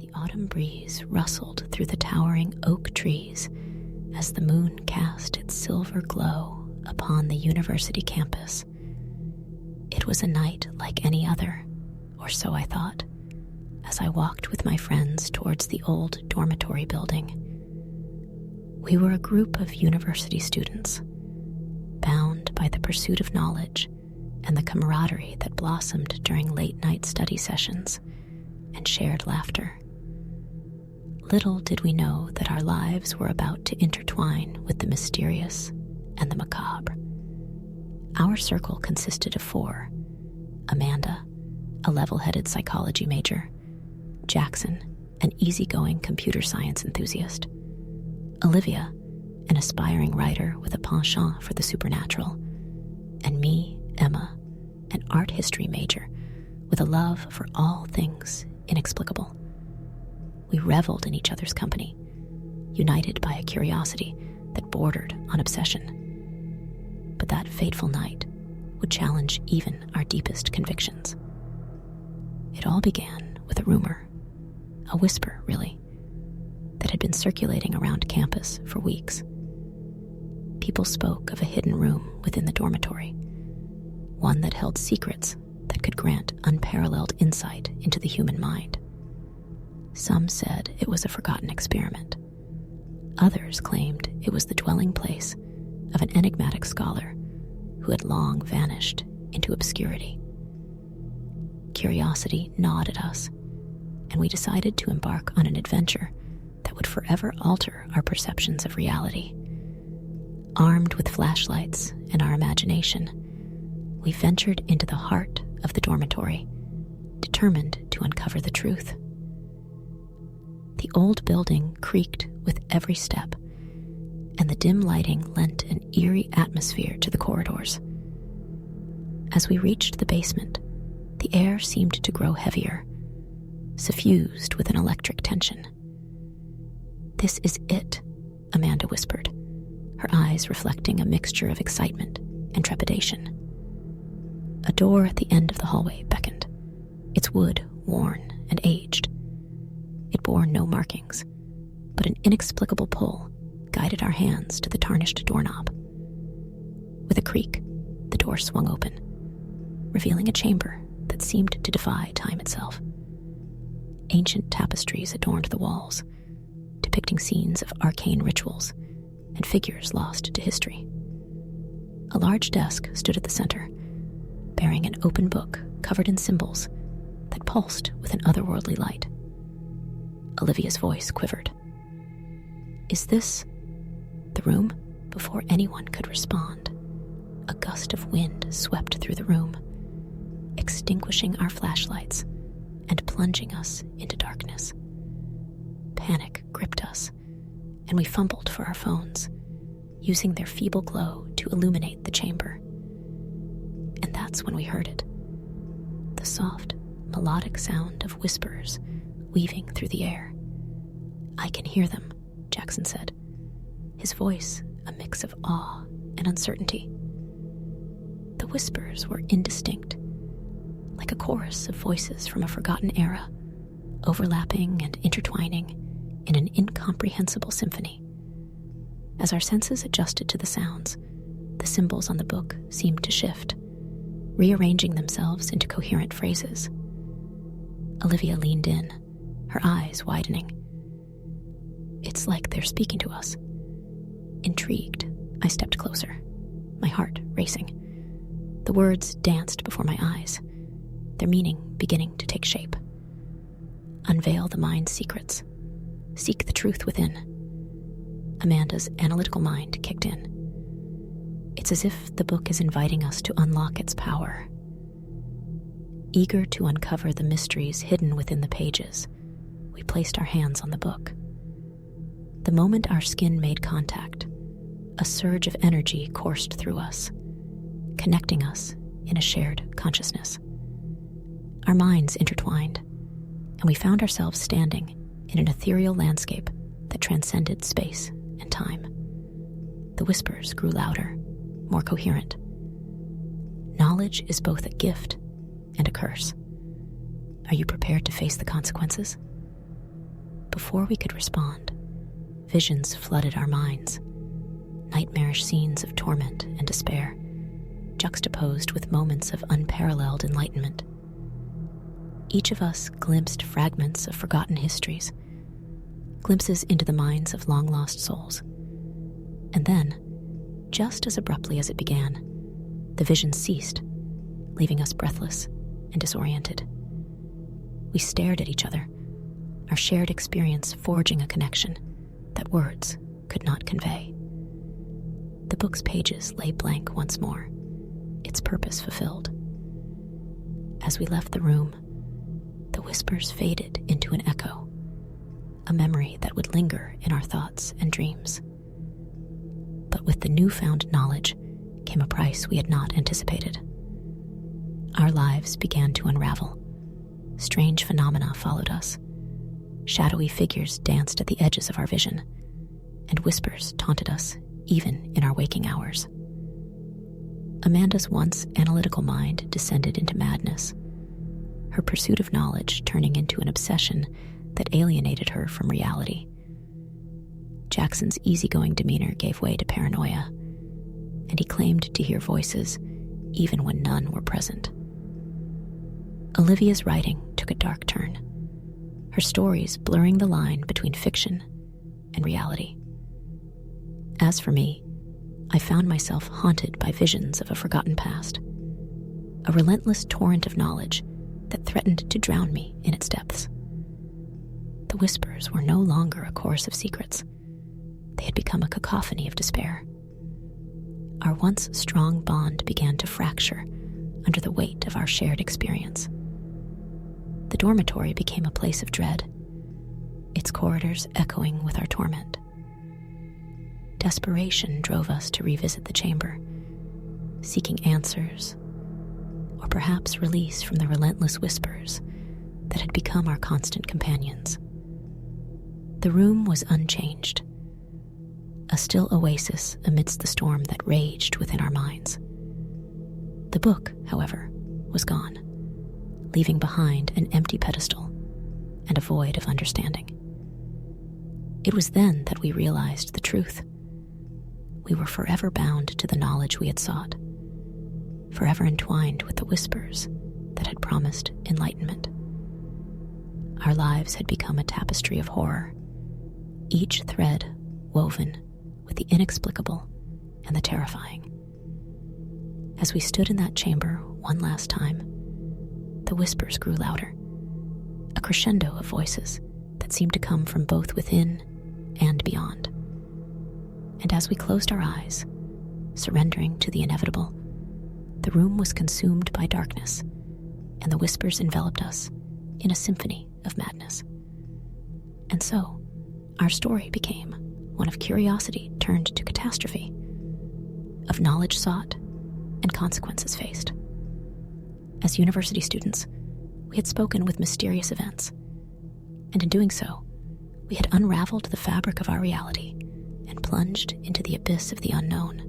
The autumn breeze rustled through the towering oak trees as the moon cast its silver glow upon the university campus. It was a night like any other, or so I thought, as I walked with my friends towards the old dormitory building. We were a group of university students, bound by the pursuit of knowledge and the camaraderie that blossomed during late-night study sessions and shared laughter. Little did we know that our lives were about to intertwine with the mysterious and the macabre. Our circle consisted of 4: Amanda, a level-headed psychology major; Jackson, an easygoing computer science enthusiast; Olivia, an aspiring writer with a penchant for the supernatural; and me, Emma, an art history major with a love for all things inexplicable. We reveled in each other's company, united by a curiosity that bordered on obsession. But that fateful night would challenge even our deepest convictions. It all began with a rumor, a whisper, really, that had been circulating around campus for weeks. People spoke of a hidden room within the dormitory, one that held secrets that could grant unparalleled insight into the human mind. Some said it was a forgotten experiment. Others claimed it was the dwelling place of an enigmatic scholar who had long vanished into obscurity. Curiosity gnawed at us, and we decided to embark on an adventure that would forever alter our perceptions of reality. Armed with flashlights and our imagination, we ventured into the heart of the dormitory, determined to uncover the truth. The old building creaked with every step, and the dim lighting lent an eerie atmosphere to the corridors. As we reached the basement, the air seemed to grow heavier, suffused with an electric tension. "This is it," Amanda whispered, her eyes reflecting a mixture of excitement and trepidation. A door at the end of the hallway beckoned, its wood worn and aged. It bore no markings, but an inexplicable pull guided our hands to the tarnished doorknob. With a creak, the door swung open, revealing a chamber that seemed to defy time itself. Ancient tapestries adorned the walls, depicting scenes of arcane rituals and figures lost to history. A large desk stood at the center, bearing an open book covered in symbols that pulsed with an otherworldly light. Olivia's voice quivered. "Is this the room?" Before anyone could respond, a gust of wind swept through the room, extinguishing our flashlights and plunging us into darkness. Panic gripped us, and we fumbled for our phones, using their feeble glow to illuminate the chamber. And that's when we heard it. The soft, melodic sound of whispers weaving through the air. "I can hear them," Jackson said, his voice a mix of awe and uncertainty. The whispers were indistinct, like a chorus of voices from a forgotten era, overlapping and intertwining in an incomprehensible symphony. As our senses adjusted to the sounds, the symbols on the book seemed to shift, rearranging themselves into coherent phrases. Olivia leaned in, her eyes widening. "It's like they're speaking to us." Intrigued, I stepped closer, my heart racing. The words danced before my eyes, their meaning beginning to take shape. "Unveil the mind's secrets. Seek the truth within." Amanda's analytical mind kicked in. It's as if the book is inviting us to unlock its power. Eager to uncover the mysteries hidden within the pages, we placed our hands on the book. The moment our skin made contact, a surge of energy coursed through us, connecting us in a shared consciousness. Our minds intertwined, and we found ourselves standing in an ethereal landscape that transcended space and time. The whispers grew louder, more coherent. Knowledge is both a gift and a curse. Are you prepared to face the consequences? Before we could respond, visions flooded our minds, nightmarish scenes of torment and despair, juxtaposed with moments of unparalleled enlightenment. Each of us glimpsed fragments of forgotten histories, glimpses into the minds of long-lost souls. And then, just as abruptly as it began, the vision ceased, leaving us breathless and disoriented. We stared at each other, our shared experience forging a connection that words could not convey. The book's pages lay blank once more, its purpose fulfilled. As we left the room, the whispers faded into an echo, a memory that would linger in our thoughts and dreams. But with the newfound knowledge came a price we had not anticipated. Our lives began to unravel. Strange phenomena followed us. Shadowy figures danced at the edges of our vision, and whispers taunted us even in our waking hours. Amanda's once analytical mind descended into madness, her pursuit of knowledge turning into an obsession that alienated her from reality. Jackson's easygoing demeanor gave way to paranoia, and he claimed to hear voices even when none were present. Olivia's writing took a dark turn, her stories blurring the line between fiction and reality. As for me, I found myself haunted by visions of a forgotten past, a relentless torrent of knowledge that threatened to drown me in its depths. The whispers were no longer a chorus of secrets. They had become a cacophony of despair. Our once strong bond began to fracture under the weight of our shared experience. The dormitory became a place of dread, its corridors echoing with our torment. Desperation drove us to revisit the chamber, seeking answers, or perhaps release from the relentless whispers that had become our constant companions. The room was unchanged, a still oasis amidst the storm that raged within our minds. The book, however, was gone, leaving behind an empty pedestal and a void of understanding. It was then that we realized the truth. We were forever bound to the knowledge we had sought, forever entwined with the whispers that had promised enlightenment. Our lives had become a tapestry of horror, each thread woven with the inexplicable and the terrifying. As we stood in that chamber one last time, the whispers grew louder, a crescendo of voices that seemed to come from both within and beyond. And as we closed our eyes, surrendering to the inevitable, the room was consumed by darkness, and the whispers enveloped us in a symphony of madness. And so, our story became one of curiosity turned to catastrophe, of knowledge sought and consequences faced. As university students, we had spoken with mysterious events, and in doing so, we had unraveled the fabric of our reality and plunged into the abyss of the unknown.